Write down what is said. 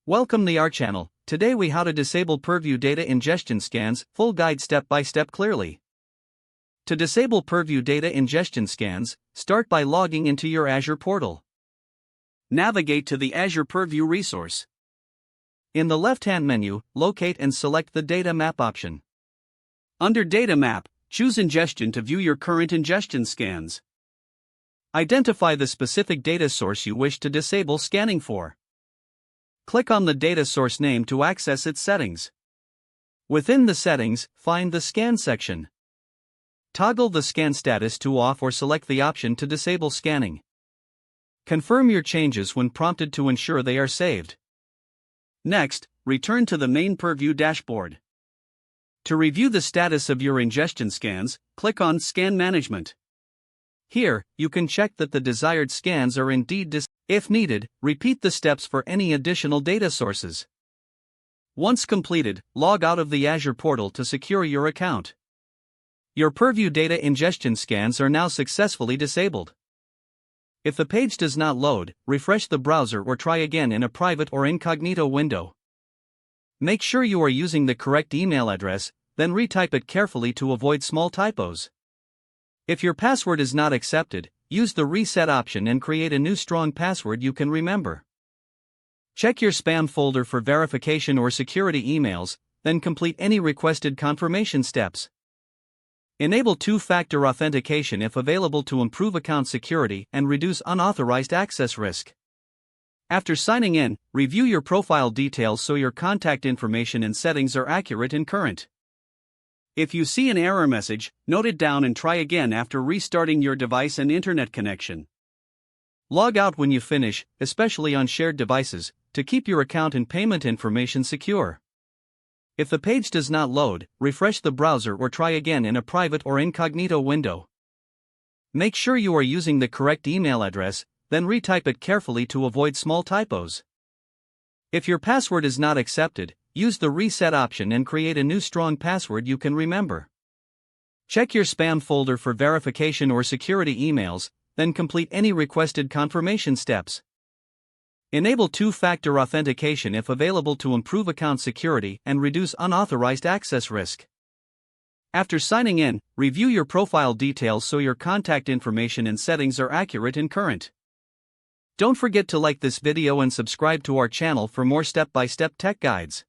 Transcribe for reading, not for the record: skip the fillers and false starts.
Welcome to our channel. Today we how to disable Purview data ingestion scans, full guide step by step clearly. To disable Purview data ingestion scans, start by logging into your Azure portal. Navigate to the Azure Purview resource. In the left-hand menu, locate and select the Data Map option. Under Data Map, choose Ingestion to view your current ingestion scans. Identify the specific data source you wish to disable scanning for. Click on the data source name to access its settings. Within the settings, find the Scan section. Toggle the scan status to off or select the option to disable scanning. Confirm your changes when prompted to ensure they are saved. Next, return to the main Purview dashboard. To review the status of your ingestion scans, click on Scan Management. Here, you can check that the desired scans are indeed disabled. If needed, repeat the steps for any additional data sources. Once completed, log out of the Azure portal to secure your account. Your Purview data ingestion scans are now successfully disabled. If the page does not load, refresh the browser or try again in a private or incognito window. Make sure you are using the correct email address, then retype it carefully to avoid small typos. If your password is not accepted, use the reset option and create a new strong password you can remember. Check your spam folder for verification or security emails, then complete any requested confirmation steps. Enable two-factor authentication if available to improve account security and reduce unauthorized access risk. After signing in, review your profile details so your contact information and settings are accurate and current. If you see an error message, note it down and try again after restarting your device and internet connection. Log out when you finish, especially on shared devices, to keep your account and payment information secure. If the page does not load, refresh the browser or try again in a private or incognito window. Make sure you are using the correct email address, then retype it carefully to avoid small typos. If your password is not accepted, use the reset option and create a new strong password you can remember. Check your spam folder for verification or security emails, then complete any requested confirmation steps. Enable two-factor authentication if available to improve account security and reduce unauthorized access risk. After signing in, review your profile details so your contact information and settings are accurate and current. Don't forget to like this video and subscribe to our channel for more step-by-step tech guides.